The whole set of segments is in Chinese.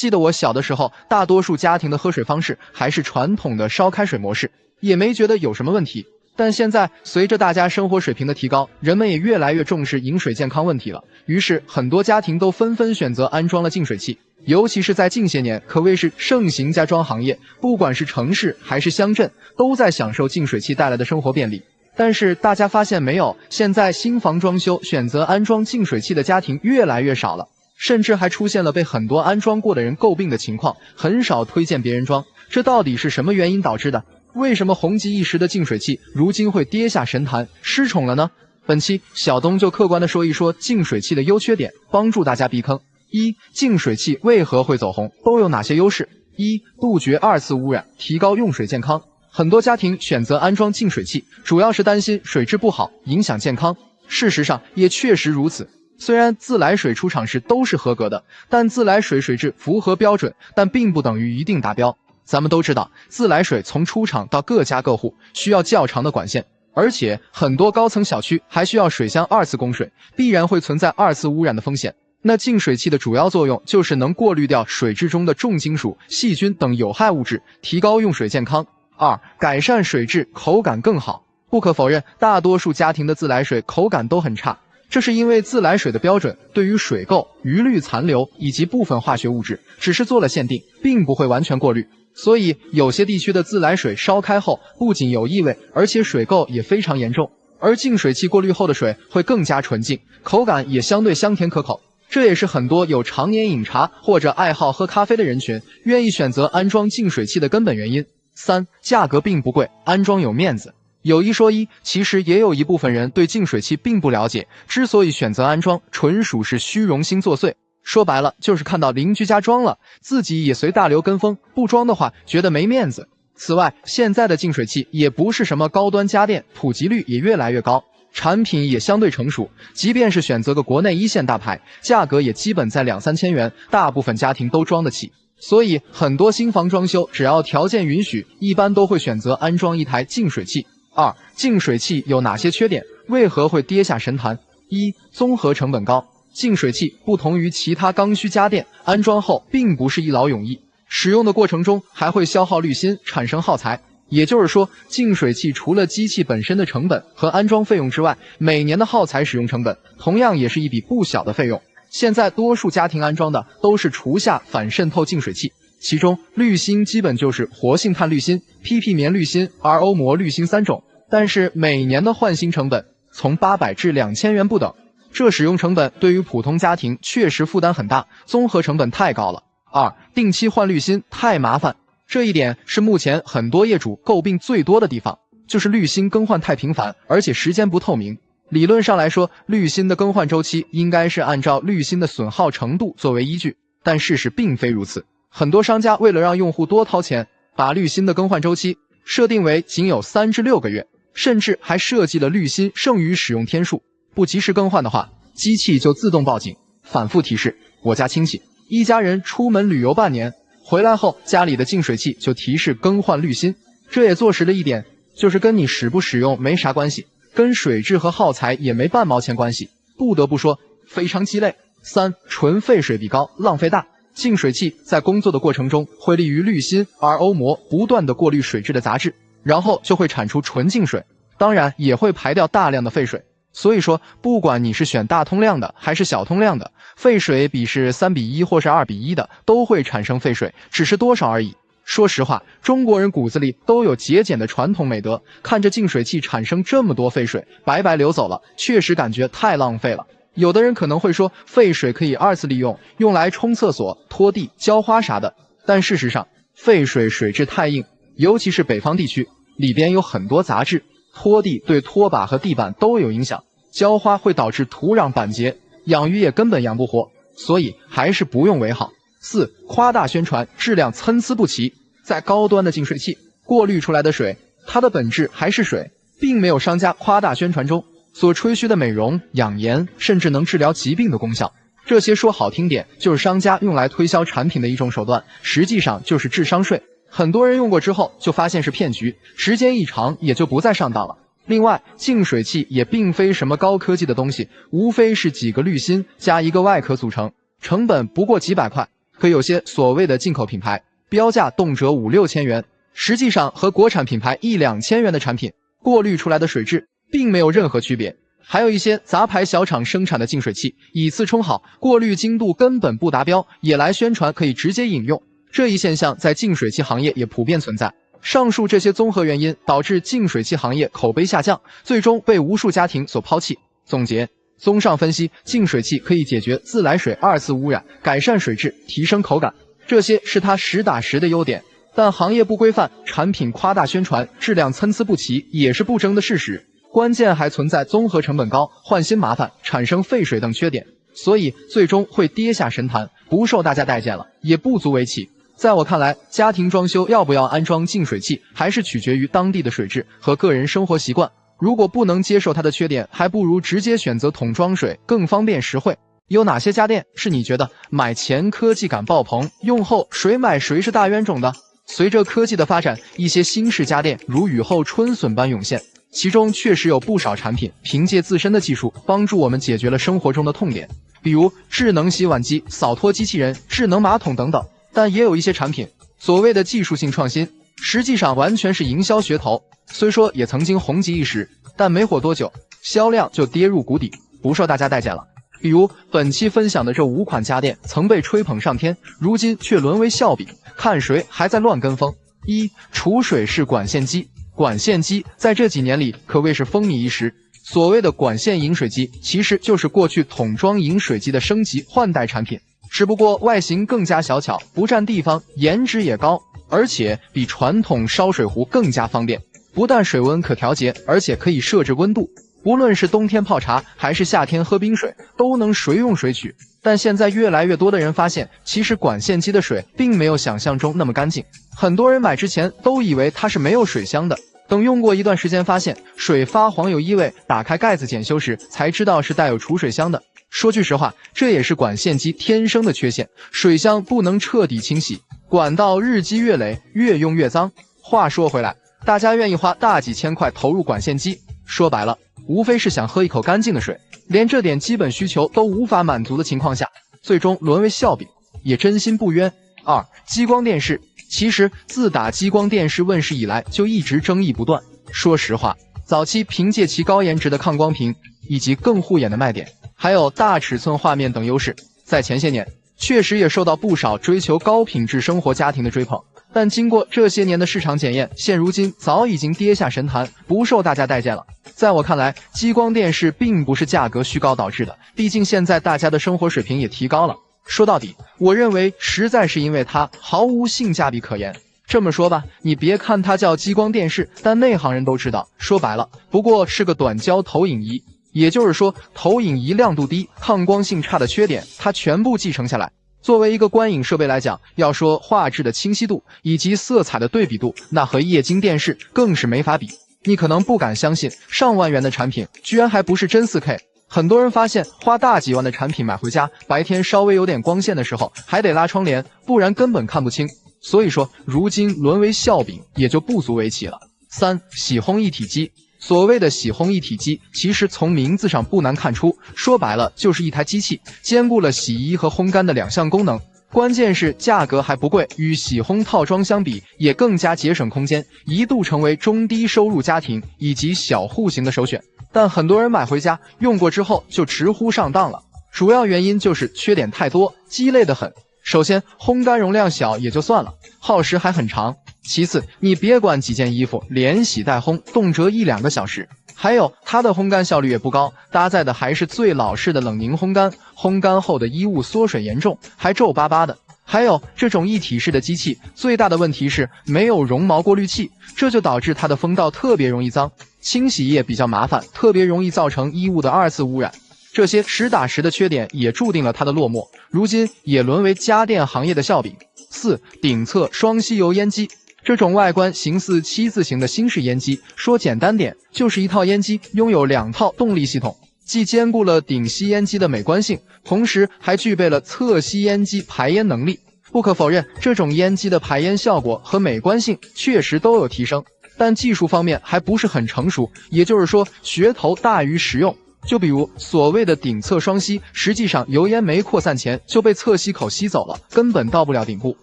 记得我小的时候，大多数家庭的喝水方式还是传统的烧开水模式，也没觉得有什么问题。但现在随着大家生活水平的提高，人们也越来越重视饮水健康问题了。于是很多家庭都纷纷选择安装了净水器，尤其是在近些年，可谓是盛行家装行业，不管是城市还是乡镇，都在享受净水器带来的生活便利。但是大家发现没有，现在新房装修选择安装净水器的家庭越来越少了，甚至还出现了被很多安装过的人诟病的情况，很少推荐别人装。这到底是什么原因导致的？为什么红极一时的净水器如今会跌下神坛，失宠了呢？本期小东就客观地说一说净水器的优缺点，帮助大家避坑。一、净水器为何会走红，都有哪些优势？一、杜绝二次污染，提高用水健康。很多家庭选择安装净水器，主要是担心水质不好，影响健康。事实上也确实如此。虽然自来水出厂时都是合格的，但自来水水质符合标准，但并不等于一定达标。咱们都知道，自来水从出厂到各家各户需要较长的管线，而且很多高层小区还需要水箱二次供水，必然会存在二次污染的风险。那净水器的主要作用就是能过滤掉水质中的重金属、细菌等有害物质，提高用水健康。二、改善水质，口感更好。不可否认，大多数家庭的自来水口感都很差，这是因为自来水的标准对于水垢、余氯残留以及部分化学物质只是做了限定，并不会完全过滤。所以有些地区的自来水烧开后不仅有异味，而且水垢也非常严重，而净水器过滤后的水会更加纯净，口感也相对香甜可口。这也是很多有常年饮茶或者爱好喝咖啡的人群愿意选择安装净水器的根本原因。三、价格并不贵，安装有面子。有一说一，其实也有一部分人对净水器并不了解，之所以选择安装，纯属是虚荣心作祟。说白了，就是看到邻居家装了，自己也随大流跟风，不装的话觉得没面子。此外，现在的净水器也不是什么高端家电，普及率也越来越高，产品也相对成熟，即便是选择个国内一线大牌，价格也基本在2-3千元，大部分家庭都装得起。所以很多新房装修只要条件允许，一般都会选择安装一台净水器。二、净水器有哪些缺点？为何会跌下神坛？一、综合成本高。净水器不同于其他刚需家电，安装后并不是一劳永逸，使用的过程中还会消耗滤芯，产生耗材。也就是说，净水器除了机器本身的成本和安装费用之外，每年的耗材使用成本同样也是一笔不小的费用。现在多数家庭安装的都是厨下反渗透净水器，其中滤芯基本就是活性炭滤芯、PP 棉滤芯、RO 膜滤芯3种，但是每年的换新成本从800至2000元不等。这使用成本对于普通家庭确实负担很大，综合成本太高了。二、定期换滤芯太麻烦，这一点是目前很多业主诟病最多的地方，就是滤芯更换太频繁，而且时间不透明。理论上来说，滤芯的更换周期应该是按照滤芯的损耗程度作为依据，但事实并非如此。很多商家为了让用户多掏钱，把滤芯的更换周期设定为仅有3至6个月，甚至还设计了滤芯剩余使用天数。不及时更换的话，机器就自动报警，反复提示。我家亲戚一家人出门旅游半年，回来后家里的净水器就提示更换滤芯。这也坐实了一点，就是跟你使不使用没啥关系，跟水质和耗材也没半毛钱关系。不得不说，非常鸡肋。三、纯废水比高，浪费大。净水器在工作的过程中会利于滤芯、RO 膜不断的过滤水质的杂质，然后就会产出纯净水，当然也会排掉大量的废水。所以说，不管你是选大通量的还是小通量的，废水比是3:1或是2:1的，都会产生废水，只是多少而已。说实话，中国人骨子里都有节俭的传统美德，看着净水器产生这么多废水，白白流走了，确实感觉太浪费了。有的人可能会说，废水可以2次利用，用来冲厕所、拖地、浇花啥的。但事实上，废水水质太硬，尤其是北方地区，里边有很多杂质，拖地对拖把和地板都有影响，浇花会导致土壤板结，养鱼也根本养不活，所以还是不用为好。四、夸大宣传，质量参差不齐。在高端的净水器过滤出来的水，它的本质还是水，并没有商家夸大宣传中所吹嘘的美容、养颜，甚至能治疗疾病的功效。这些说好听点，就是商家用来推销产品的一种手段，实际上就是智商税。很多人用过之后就发现是骗局，时间一长也就不再上当了。另外，净水器也并非什么高科技的东西，无非是几个滤芯加一个外壳组成，成本不过几百块，可有些所谓的进口品牌，标价动辄5、6千元，实际上和国产品牌1、2千元的产品过滤出来的水质并没有任何区别。还有一些杂牌小厂生产的净水器，以次充好，过滤精度根本不达标，也来宣传可以直接饮用。这一现象在净水器行业也普遍存在。上述这些综合原因导致净水器行业口碑下降，最终被无数家庭所抛弃。总结：综上分析，净水器可以解决自来水2次污染，改善水质，提升口感，这些是它实打实的优点。但行业不规范，产品夸大宣传，质量参差不齐，也是不争的事实。关键还存在综合成本高、换新麻烦、产生废水等缺点，所以最终会跌下神坛，不受大家待见了，也不足为奇。在我看来，家庭装修要不要安装净水器，还是取决于当地的水质和个人生活习惯。如果不能接受它的缺点，还不如直接选择桶装水，更方便实惠。有哪些家电是你觉得买前科技感爆棚，用后谁买谁是大冤种的？随着科技的发展，一些新式家电如雨后春笋般涌现，其中确实有不少产品凭借自身的技术帮助我们解决了生活中的痛点，比如智能洗碗机、扫拖机器人、智能马桶等等。但也有一些产品所谓的技术性创新，实际上完全是营销噱头，虽说也曾经红极一时，但没火多久，销量就跌入谷底，不受大家待见了。比如本期分享的这5款家电曾被吹捧上天，如今却沦为笑柄，看谁还在乱跟风。1、储水式管线机。管线机在这几年里可谓是风靡一时，所谓的管线饮水机其实就是过去桶装饮水机的升级换代产品，只不过外形更加小巧，不占地方，颜值也高，而且比传统烧水壶更加方便。不但水温可调节，而且可以设置温度，无论是冬天泡茶还是夏天喝冰水，都能随用随取。但现在越来越多的人发现，其实管线机的水并没有想象中那么干净。很多人买之前都以为它是没有水箱的，等用过一段时间发现水发黄有异味，打开盖子检修时才知道是带有储水箱的。说句实话，这也是管线机天生的缺陷，水箱不能彻底清洗，管道日积月累，越用越脏。话说回来，大家愿意花大几千块投入管线机，说白了无非是想喝一口干净的水，连这点基本需求都无法满足的情况下，最终沦为笑柄，也真心不冤。2、激光电视。其实自打激光电视问世以来，就一直争议不断。说实话，早期凭借其高颜值的抗光屏以及更护眼的卖点，还有大尺寸画面等优势，在前些年确实也受到不少追求高品质生活家庭的追捧。但经过这些年的市场检验，现如今早已经跌下神坛，不受大家待见了。在我看来，激光电视并不是价格虚高导致的，毕竟现在大家的生活水平也提高了。说到底，我认为实在是因为它毫无性价比可言。这么说吧，你别看它叫激光电视，但内行人都知道，说白了不过是个短焦投影仪。也就是说，投影仪亮度低、抗光性差的缺点，它全部继承下来。作为一个观影设备来讲，要说画质的清晰度以及色彩的对比度，那和液晶电视更是没法比。你可能不敢相信，上万元的产品居然还不是真 4K。很多人发现花大几万的产品买回家，白天稍微有点光线的时候还得拉窗帘，不然根本看不清。所以说如今沦为笑柄也就不足为奇了。3、洗烘一体机。所谓的洗烘一体机，其实从名字上不难看出，说白了就是一台机器，兼顾了洗衣和烘干的2项功能。关键是价格还不贵，与洗烘套装相比也更加节省空间，一度成为中低收入家庭以及小户型的首选。但很多人买回家用过之后就直呼上当了，主要原因就是缺点太多，鸡肋得很。首先，烘干容量小也就算了，耗时还很长。其次，你别管几件衣服，连洗带烘，动辄1、2个小时。还有，它的烘干效率也不高，搭载的还是最老式的冷凝烘干，烘干后的衣物缩水严重，还皱巴巴的。还有，这种一体式的机器最大的问题是没有绒毛过滤器，这就导致它的风道特别容易脏，清洗也比较麻烦，特别容易造成衣物的2次污染。这些实打实的缺点也注定了它的落寞，如今也沦为家电行业的笑柄。4、顶侧双吸油烟机。这种外观形似7字形的新式烟机，说简单点，就是一套烟机拥有2套动力系统，既兼顾了顶吸烟机的美观性，同时还具备了侧吸烟机排烟能力。不可否认，这种烟机的排烟效果和美观性确实都有提升，但技术方面还不是很成熟，也就是说噱头大于实用。就比如所谓的顶侧双吸，实际上油烟没扩散前就被侧吸口吸走了，根本到不了顶部，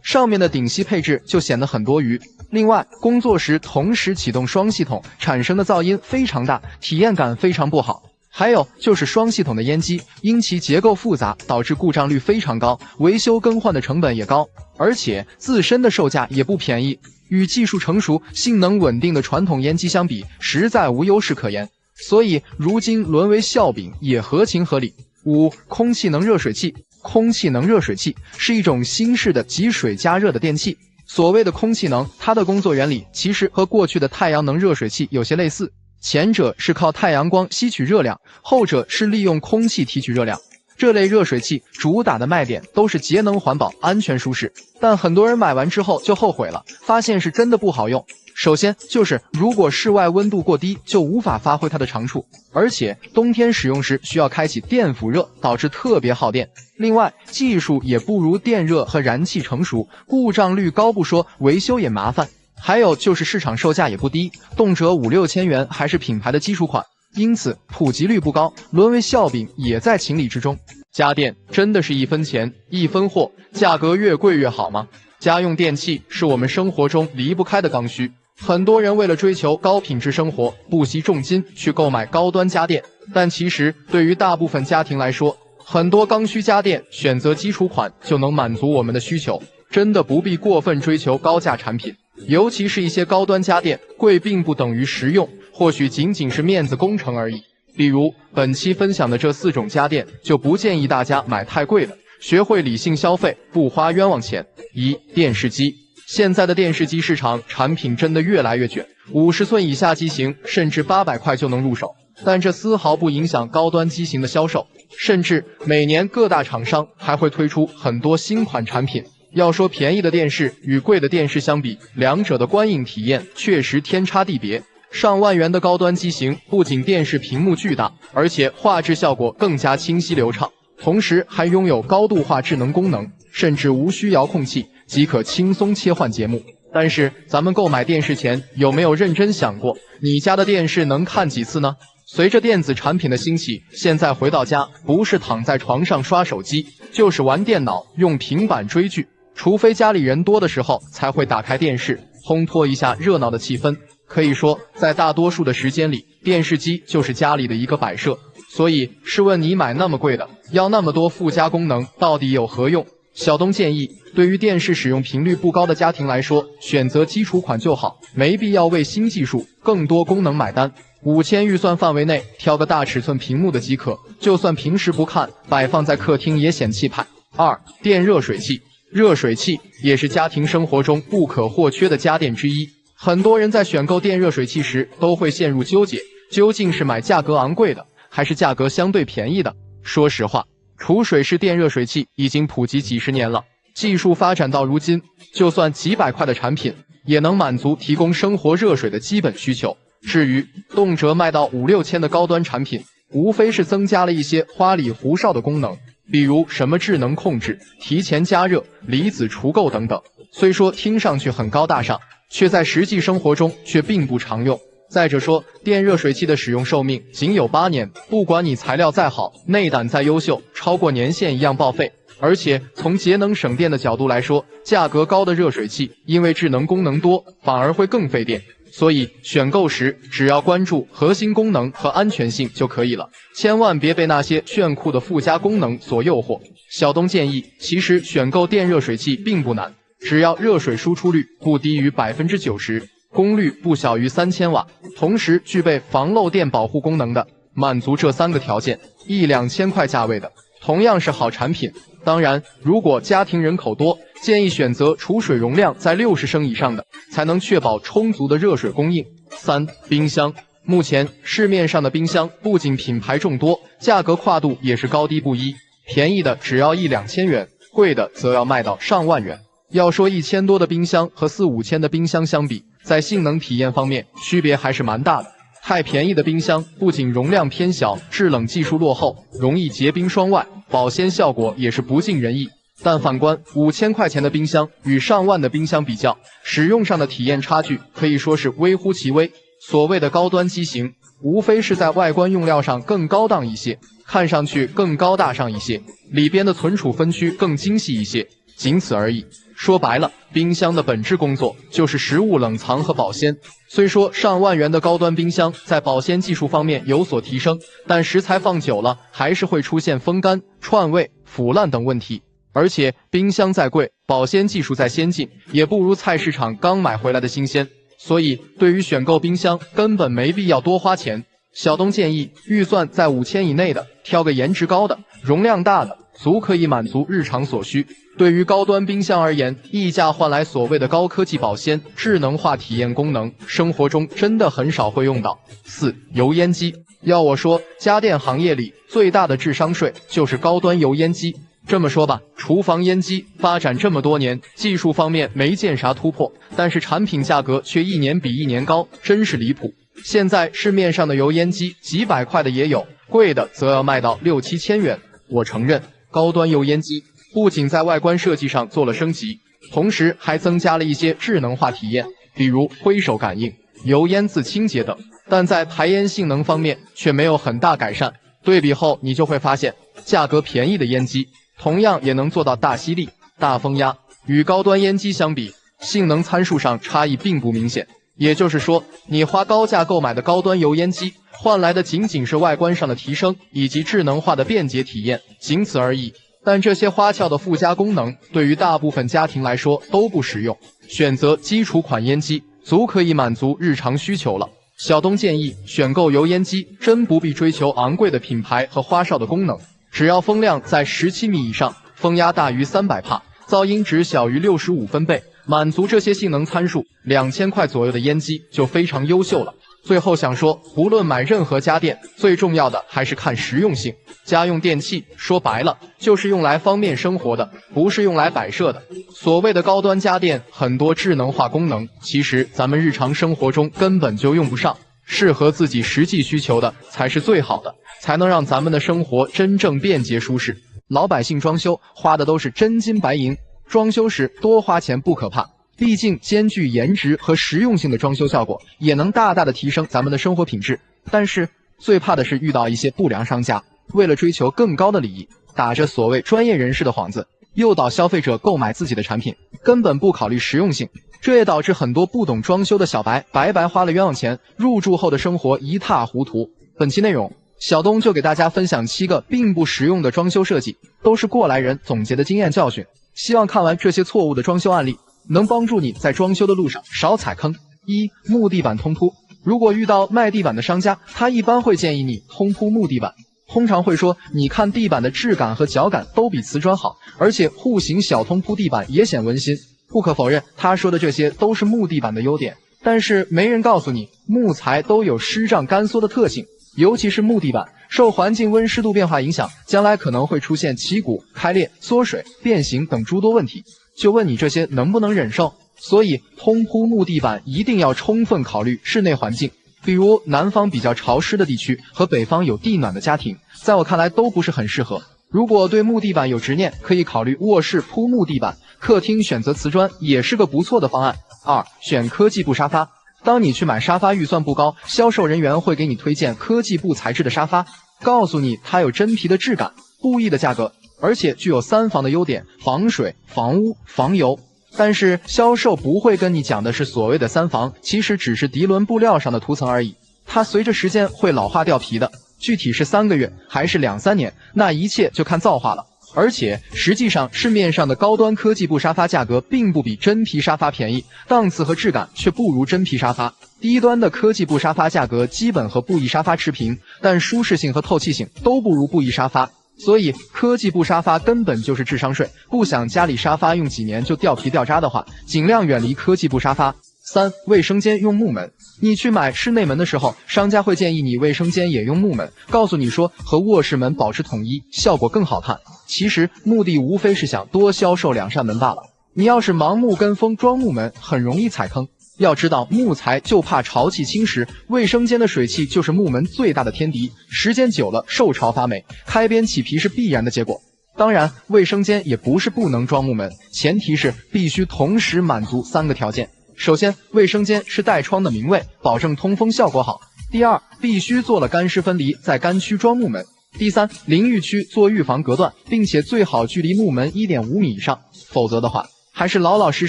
上面的顶吸配置就显得很多余。另外，工作时同时启动双系统产生的噪音非常大，体验感非常不好。还有就是双系统的烟机，因其结构复杂，导致故障率非常高，维修更换的成本也高，而且自身的售价也不便宜，与技术成熟、性能稳定的传统烟机相比，实在无优势可言。所以如今沦为笑柄也合情合理。5. 空气能热水器。空气能热水器是一种新式的集水加热的电器。所谓的空气能，它的工作原理其实和过去的太阳能热水器有些类似，前者是靠太阳光吸取热量，后者是利用空气提取热量。这类热水器主打的卖点都是节能环保、安全舒适，但很多人买完之后就后悔了，发现是真的不好用。首先就是如果室外温度过低，就无法发挥它的长处，而且冬天使用时需要开启电辅热，导致特别耗电。另外，技术也不如电热和燃气成熟，故障率高不说，维修也麻烦。还有就是市场售价也不低，动辄5、6千元，还是品牌的基础款，因此普及率不高，沦为笑柄也在情理之中。家电真的是一分钱一分货，价格越贵越好吗？家用电器是我们生活中离不开的刚需，很多人为了追求高品质生活，不惜重金去购买高端家电，但其实对于大部分家庭来说，很多刚需家电选择基础款就能满足我们的需求，真的不必过分追求高价产品。尤其是一些高端家电，贵并不等于实用，或许仅仅是面子工程而已。例如本期分享的这4种家电，就不建议大家买太贵的，学会理性消费，不花冤枉钱。1. 电视机。现在的电视机市场产品真的越来越卷，50寸以下机型甚至800块就能入手，但这丝毫不影响高端机型的销售，甚至每年各大厂商还会推出很多新款产品。要说便宜的电视与贵的电视相比，两者的观影体验确实天差地别。上万元的高端机型，不仅电视屏幕巨大，而且画质效果更加清晰流畅，同时还拥有高度化智能功能，甚至无需遥控器即可轻松切换节目。但是咱们购买电视前有没有认真想过，你家的电视能看几次呢？随着电子产品的兴起，现在回到家不是躺在床上刷手机，就是玩电脑、用平板追剧，除非家里人多的时候才会打开电视，烘托一下热闹的气氛。可以说，在大多数的时间里，电视机就是家里的一个摆设。所以，试问你买那么贵的，要那么多附加功能，到底有何用？小东建议，对于电视使用频率不高的家庭来说，选择基础款就好，没必要为新技术、更多功能买单。5000预算范围内，挑个大尺寸屏幕的即可，就算平时不看，摆放在客厅也显气派。2. 电热水器。热水器也是家庭生活中不可或缺的家电之一。很多人在选购电热水器时都会陷入纠结，究竟是买价格昂贵的，还是价格相对便宜的？说实话，储水式电热水器已经普及几十年了，技术发展到如今，就算几百块的产品，也能满足提供生活热水的基本需求。至于动辄卖到5、6千的高端产品，无非是增加了一些花里胡哨的功能，比如什么智能控制、提前加热、离子除垢等等。虽说听上去很高大上，却在实际生活中却并不常用。再者说，电热水器的使用寿命仅有8年，不管你材料再好，内胆再优秀，超过年限一样报废。而且从节能省电的角度来说，价格高的热水器因为智能功能多，反而会更费电。所以选购时只要关注核心功能和安全性就可以了，千万别被那些炫酷的附加功能所诱惑。小东建议，其实选购电热水器并不难，只要热水输出率不低于 90%， 功率不小于3000瓦，同时具备防漏电保护功能的，满足这3个条件，1、2千块价位的，同样是好产品。当然，如果家庭人口多，建议选择储水容量在60升以上的，才能确保充足的热水供应。3. 冰箱。目前市面上的冰箱不仅品牌众多，价格跨度也是高低不一，便宜的只要1、2千元，贵的则要卖到上万元。要说1000多的冰箱和4、5千的冰箱相比，在性能体验方面区别还是蛮大的。太便宜的冰箱不仅容量偏小，制冷技术落后，容易结冰霜外，保鲜效果也是不尽人意。但反观5000块钱的冰箱与上万的冰箱比较，使用上的体验差距可以说是微乎其微。所谓的高端机型，无非是在外观用料上更高档一些，看上去更高大上一些，里边的存储分区更精细一些，仅此而已。说白了，冰箱的本质工作就是食物冷藏和保鲜。虽说上万元的高端冰箱在保鲜技术方面有所提升，但食材放久了还是会出现风干、串味、腐烂等问题。而且冰箱再贵，保鲜技术再先进，也不如菜市场刚买回来的新鲜。所以对于选购冰箱，根本没必要多花钱。小东建议，预算在5000以内的，挑个颜值高的、容量大的，足可以满足日常所需。对于高端冰箱而言，溢价换来所谓的高科技保鲜、智能化体验功能，生活中真的很少会用到。4. 油烟机。要我说，家电行业里最大的智商税就是高端油烟机。这么说吧，厨房烟机发展这么多年，技术方面没见啥突破，但是产品价格却一年比一年高，真是离谱。现在市面上的油烟机几百块的也有，贵的则要卖到6、7千元。我承认，高端油烟机不仅在外观设计上做了升级，同时还增加了一些智能化体验，比如挥手感应、油烟自清洁等，但在排烟性能方面却没有很大改善。对比后你就会发现，价格便宜的烟机同样也能做到大吸力、大风压，与高端烟机相比，性能参数上差异并不明显。也就是说，你花高价购买的高端油烟机，换来的仅仅是外观上的提升以及智能化的便捷体验，仅此而已。但这些花俏的附加功能，对于大部分家庭来说都不实用，选择基础款烟机，足可以满足日常需求了。小东建议，选购油烟机真不必追求昂贵的品牌和花哨的功能，只要风量在17米以上，风压大于300帕，噪音值小于65分贝，满足这些性能参数，2000块左右的烟机就非常优秀了。最后想说，不论买任何家电，最重要的还是看实用性。家用电器说白了就是用来方便生活的，不是用来摆设的。所谓的高端家电，很多智能化功能，其实咱们日常生活中根本就用不上，适合自己实际需求的才是最好的，才能让咱们的生活真正便捷舒适。老百姓装修花的都是真金白银，装修时多花钱不可怕，毕竟兼具颜值和实用性的装修效果，也能大大的提升咱们的生活品质。但是最怕的是遇到一些不良商家，为了追求更高的利益，打着所谓专业人士的幌子，诱导消费者购买自己的产品，根本不考虑实用性。这也导致很多不懂装修的小白白白花了冤枉钱，入住后的生活一塌糊涂。本期内容，小东就给大家分享7个并不实用的装修设计，都是过来人总结的经验教训。希望看完这些错误的装修案例，能帮助你在装修的路上少踩坑。1. 木地板通铺。如果遇到卖地板的商家，他一般会建议你通铺木地板，通常会说，你看地板的质感和脚感都比瓷砖好，而且户型小通铺地板也显温馨。不可否认，他说的这些都是木地板的优点，但是没人告诉你，木材都有湿胀干缩的特性，尤其是木地板，受环境温湿度变化影响，将来可能会出现起鼓、开裂、缩水、变形等诸多问题。就问你这些能不能忍受？所以通铺木地板一定要充分考虑室内环境，比如南方比较潮湿的地区和北方有地暖的家庭，在我看来都不是很适合。如果对木地板有执念，可以考虑卧室铺木地板，客厅选择瓷砖也是个不错的方案。2. 选科技布沙发。当你去买沙发预算不高，销售人员会给你推荐科技布材质的沙发，告诉你它有真皮的质感，布艺的价格，而且具有3防的优点，防水、防污、防油。但是销售不会跟你讲的是所谓的3防，其实只是涤纶布料上的涂层而已，它随着时间会老化掉皮的，具体是3个月还是2、3年，那一切就看造化了。而且实际上市面上的高端科技布沙发价格并不比真皮沙发便宜，档次和质感却不如真皮沙发。低端的科技布沙发价格基本和布艺沙发持平，但舒适性和透气性都不如布艺沙发。所以科技布沙发根本就是智商税，不想家里沙发用几年就掉皮掉渣的话，尽量远离科技布沙发。3. 卫生间用木门。你去买室内门的时候，商家会建议你卫生间也用木门，告诉你说和卧室门保持统一，效果更好看。其实目的无非是想多销售2扇门罢了。你要是盲目跟风装木门，很容易踩坑。要知道木材就怕潮气侵蚀，卫生间的水汽就是木门最大的天敌，时间久了受潮发霉，开边起皮是必然的结果。当然卫生间也不是不能装木门，前提是必须同时满足3个条件。首先，卫生间是带窗的明卫，保证通风效果好。第二，必须做了干湿分离，在干区装木门。第三，淋浴区做预防隔断，并且最好距离木门 1.5 米以上，否则的话，还是老老实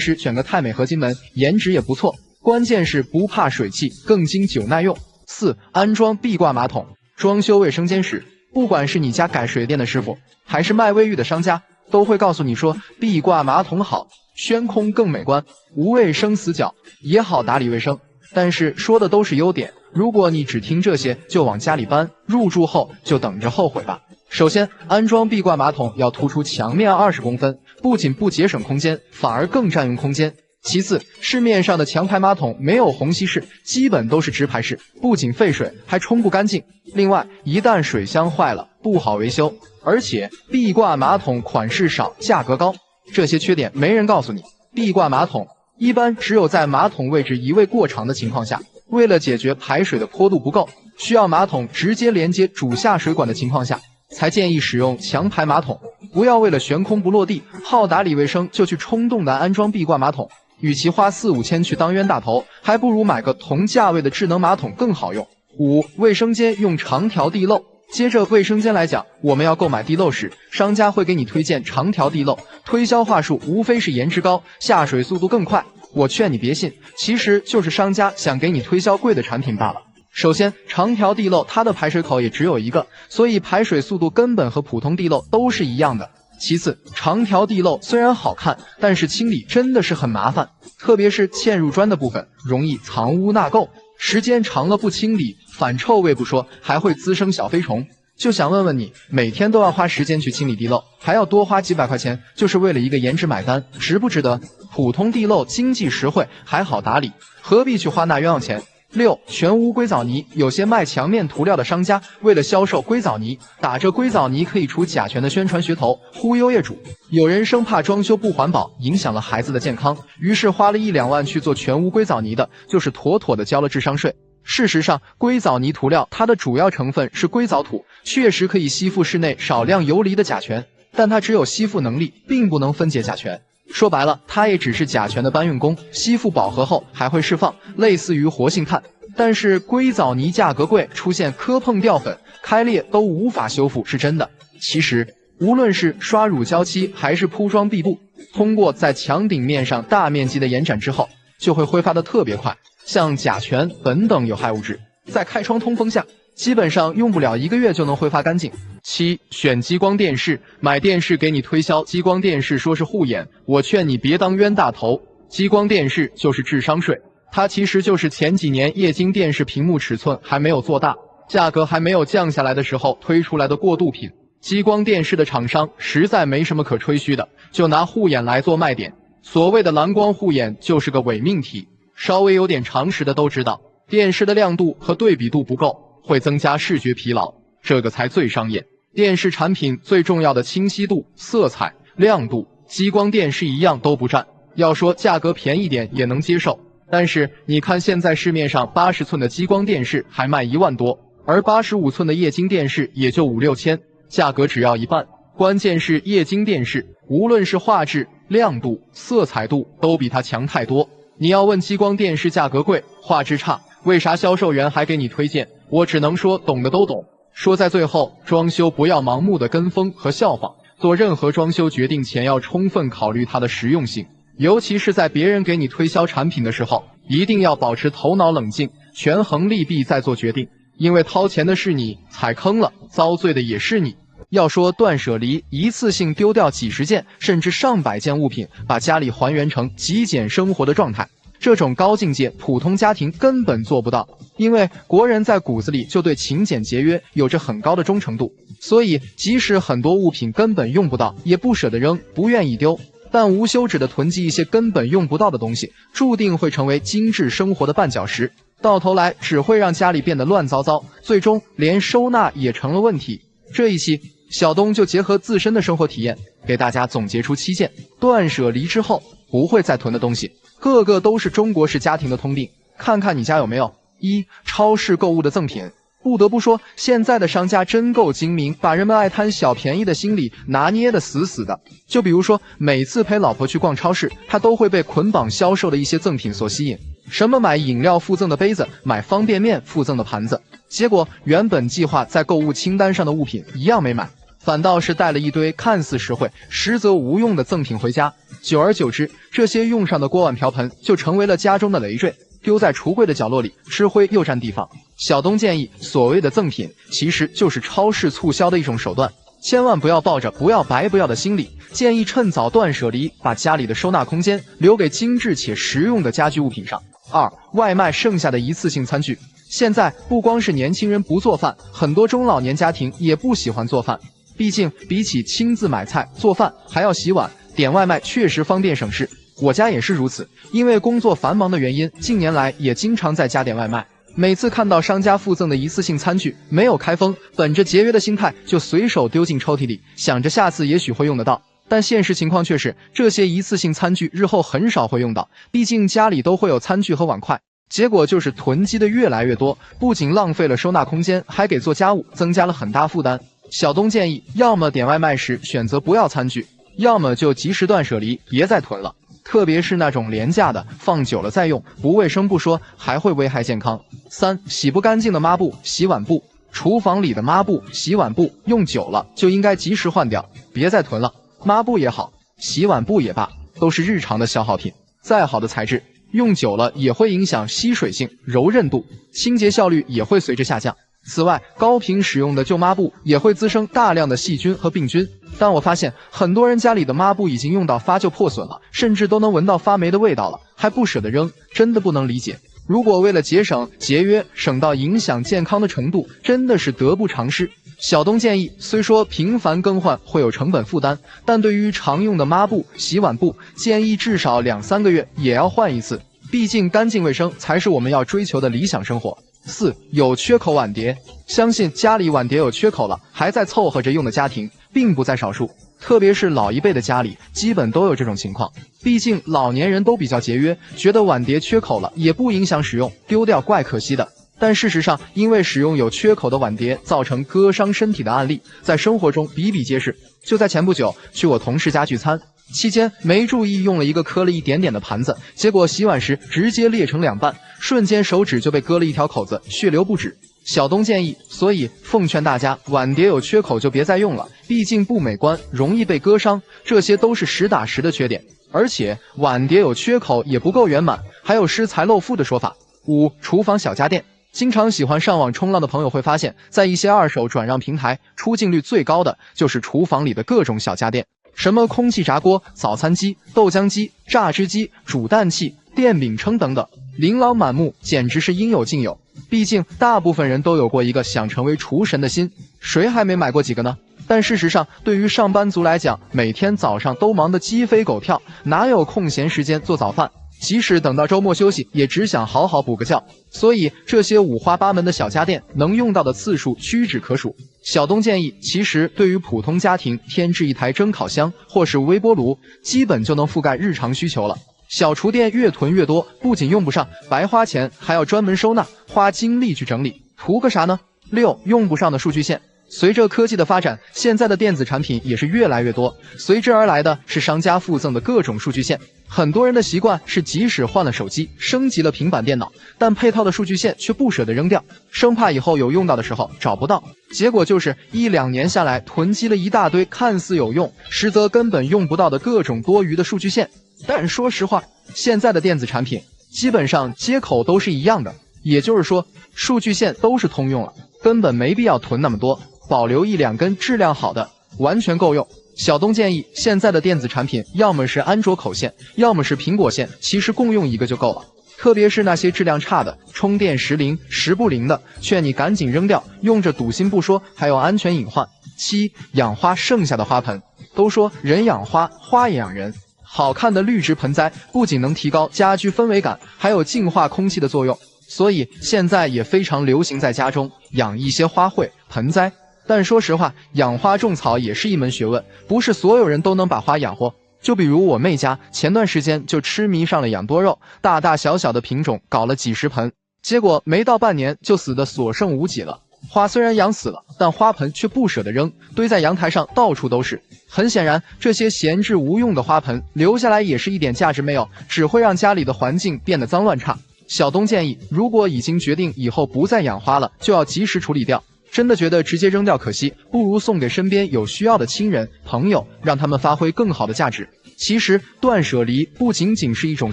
实选个泰美合金门，颜值也不错，关键是不怕水汽，更经久耐用。4. 安装壁挂马桶。装修卫生间时，不管是你家改水电的师傅，还是卖卫浴的商家，都会告诉你说壁挂马桶好，宣空更美观，无卫生死角，也好打理卫生。但是说的都是优点，如果你只听这些就往家里搬，入住后就等着后悔吧。首先，安装壁挂马桶要突出墙面20公分，不仅不节省空间，反而更占用空间。其次，市面上的墙排马桶没有虹吸式，基本都是直排式，不仅费水，还冲不干净。另外，一旦水箱坏了，不好维修，而且壁挂马桶款式少，价格高，这些缺点没人告诉你。壁挂马桶一般只有在马桶位置移位过长的情况下，为了解决排水的坡度不够，需要马桶直接连接主下水管的情况下，才建议使用墙排马桶。不要为了悬空不落地，好打理卫生就去冲动的安装壁挂马桶。与其花4、5千去当冤大头，还不如买个同价位的智能马桶更好用。5. 卫生间用长条地漏。接着卫生间来讲，我们要购买地漏时，商家会给你推荐长条地漏，推销话术无非是颜值高，下水速度更快。我劝你别信，其实就是商家想给你推销贵的产品罢了。首先，长条地漏它的排水口也只有一个，所以排水速度根本和普通地漏都是一样的。其次，长条地漏虽然好看，但是清理真的是很麻烦，特别是嵌入砖的部分，容易藏污纳垢，时间长了不清理，反臭味不说，还会滋生小飞虫。就想问问你，每天都要花时间去清理地漏，还要多花几百块钱，就是为了一个颜值买单，值不值得？普通地漏经济实惠，还好打理，何必去花那冤枉钱？6. 全屋硅藻泥。有些卖墙面涂料的商家为了销售硅藻泥，打着硅藻泥可以除甲醛的宣传噱头，忽悠业主。有人生怕装修不环保，影响了孩子的健康，于是花了1、2万去做全屋硅藻泥的，就是妥妥的交了智商税。事实上，硅藻泥涂料它的主要成分是硅藻土，确实可以吸附室内少量游离的甲醛，但它只有吸附能力，并不能分解甲醛。说白了，它也只是甲醛的搬运工，吸附饱和后还会释放，类似于活性炭。但是硅藻泥价格贵，出现磕碰掉粉、开裂都无法修复，是真的。其实，无论是刷乳胶漆还是铺装壁布，通过在墙顶面上大面积的延展之后，就会挥发的特别快，像甲醛、苯等有害物质，在开窗通风下，基本上用不了1个月就能挥发干净。7. 选激光电视。买电视给你推销激光电视，说是护眼，我劝你别当冤大头。激光电视就是智商税，它其实就是前几年液晶电视屏幕尺寸还没有做大，价格还没有降下来的时候推出来的过渡品。激光电视的厂商实在没什么可吹嘘的，就拿护眼来做卖点。所谓的蓝光护眼就是个伪命题，稍微有点常识的都知道，电视的亮度和对比度不够，会增加视觉疲劳，这个才最伤眼。电视产品最重要的清晰度、色彩、亮度，激光电视一样都不占。要说价格便宜点也能接受，但是你看现在市面上80寸的激光电视还卖1万多，而85寸的液晶电视也就5、6千，价格只要一半。关键是液晶电视，无论是画质、亮度、色彩度都比它强太多。你要问激光电视价格贵、画质差，为啥销售员还给你推荐？我只能说懂的都懂。说在最后，装修不要盲目的跟风和效仿，做任何装修决定前要充分考虑它的实用性，尤其是在别人给你推销产品的时候，一定要保持头脑冷静，权衡利弊再做决定，因为掏钱的是你，踩坑了遭罪的也是你。要说断舍离，一次性丢掉几十件甚至上百件物品，把家里还原成极简生活的状态，这种高境界普通家庭根本做不到，因为国人在骨子里就对勤俭节约有着很高的忠诚度，所以即使很多物品根本用不到，也不舍得扔，不愿意丢，但无休止的囤积一些根本用不到的东西，注定会成为精致生活的绊脚石，到头来只会让家里变得乱糟糟，最终连收纳也成了问题。这一期小东就结合自身的生活体验，给大家总结出7件断舍离之后不会再囤的东西，个个都是中国式家庭的通病，看看你家有没有。1. 超市购物的赠品。不得不说，现在的商家真够精明，把人们爱贪小便宜的心理拿捏得死死的。就比如说，每次陪老婆去逛超市，他都会被捆绑销售的一些赠品所吸引，什么买饮料附赠的杯子，买方便面附赠的盘子，结果原本计划在购物清单上的物品一样没买，反倒是带了一堆看似实惠，实则无用的赠品回家。久而久之，这些用上的锅碗瓢盆就成为了家中的累赘，丢在橱柜的角落里，吃灰又占地方。小东建议，所谓的赠品其实就是超市促销的一种手段，千万不要抱着不要白不要的心理，建议趁早断舍离，把家里的收纳空间留给精致且实用的家居物品上。2. 外卖剩下的一次性餐具。现在不光是年轻人不做饭，很多中老年家庭也不喜欢做饭，毕竟比起亲自买菜做饭还要洗碗，点外卖确实方便省事。我家也是如此，因为工作繁忙的原因，近年来也经常在家点外卖。每次看到商家附赠的一次性餐具没有开封，本着节约的心态就随手丢进抽屉里，想着下次也许会用得到。但现实情况却是，这些一次性餐具日后很少会用到，毕竟家里都会有餐具和碗筷。结果就是囤积的越来越多，不仅浪费了收纳空间，还给做家务增加了很大负担。小东建议，要么点外卖时选择不要餐具，要么就及时断舍离，别再囤了。特别是那种廉价的，放久了再用，不卫生不说，还会危害健康。3. 洗不干净的抹布、洗碗布。厨房里的抹布、洗碗布用久了就应该及时换掉，别再囤了。抹布也好，洗碗布也罢，都是日常的消耗品，再好的材质用久了也会影响吸水性、柔韧度，清洁效率也会随之下降。此外，高频使用的旧抹布也会滋生大量的细菌和病菌。但我发现很多人家里的抹布已经用到发旧破损了，甚至都能闻到发霉的味道了，还不舍得扔，真的不能理解。如果为了节省节约，省到影响健康的程度，真的是得不偿失。小东建议，虽说频繁更换会有成本负担，但对于常用的抹布、洗碗布，建议至少2-3个月也要换一次，毕竟干净卫生才是我们要追求的理想生活。4. 有缺口碗碟。相信家里碗碟有缺口了还在凑合着用的家庭并不在少数，特别是老一辈的家里基本都有这种情况。毕竟老年人都比较节约，觉得碗碟缺口了也不影响使用，丢掉怪可惜的。但事实上，因为使用有缺口的碗碟造成割伤身体的案例在生活中比比皆是。就在前不久去我同事家聚餐期间，没注意用了一个磕了一点点的盘子，结果洗碗时直接裂成2半，瞬间手指就被割了一条口子，血流不止。小东建议，所以奉劝大家，碗碟有缺口就别再用了，毕竟不美观，容易被割伤，这些都是实打实的缺点。而且碗碟有缺口也不够圆满，还有失财漏富的说法。5. 厨房小家电。经常喜欢上网冲浪的朋友会发现，在一些二手转让平台，出镜率最高的就是厨房里的各种小家电，什么空气炸锅、早餐机、豆浆机、榨汁机、煮蛋器、电饼铛等等，琳琅满目，简直是应有尽有。毕竟大部分人都有过一个想成为厨神的心，谁还没买过几个呢？但事实上，对于上班族来讲，每天早上都忙得鸡飞狗跳，哪有空闲时间做早饭？即使等到周末休息，也只想好好补个觉。所以这些五花八门的小家电能用到的次数屈指可数。小东建议，其实对于普通家庭，添置一台蒸烤箱或是微波炉，基本就能覆盖日常需求了。小厨电越囤越多，不仅用不上，白花钱，还要专门收纳，花精力去整理，图个啥呢？6. 用不上的数据线。随着科技的发展，现在的电子产品也是越来越多，随之而来的是商家附赠的各种数据线。很多人的习惯是，即使换了手机，升级了平板电脑，但配套的数据线却不舍得扔掉，生怕以后有用到的时候找不到。结果就是1-2年下来，囤积了一大堆看似有用，实则根本用不到的各种多余的数据线。但说实话，现在的电子产品基本上接口都是一样的，也就是说，数据线都是通用了，根本没必要囤那么多，保留1-2根质量好的完全够用。小东建议，现在的电子产品要么是安卓口线，要么是苹果线，其实共用一个就够了。特别是那些质量差的，充电时灵时不灵的，劝你赶紧扔掉，用着堵心不说，还有安全隐患。7. 养花剩下的花盆。都说人养花，花也养人。好看的绿植盆栽不仅能提高家居氛围感，还有净化空气的作用，所以现在也非常流行在家中养一些花卉盆栽。但说实话，养花种草也是一门学问，不是所有人都能把花养活。就比如我妹家，前段时间就痴迷上了养多肉，大大小小的品种搞了几十盆，结果没到半年就死得所剩无几了。花虽然养死了，但花盆却不舍得扔，堆在阳台上到处都是。很显然，这些闲置无用的花盆留下来也是一点价值没有，只会让家里的环境变得脏乱差。小东建议，如果已经决定以后不再养花了，就要及时处理掉。真的觉得直接扔掉可惜，不如送给身边有需要的亲人、朋友，让他们发挥更好的价值。其实，断舍离不仅仅是一种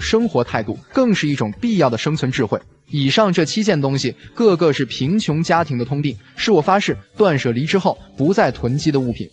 生活态度，更是一种必要的生存智慧。以上这7件东西，个个是贫穷家庭的通病，是我发誓断舍离之后不再囤积的物品。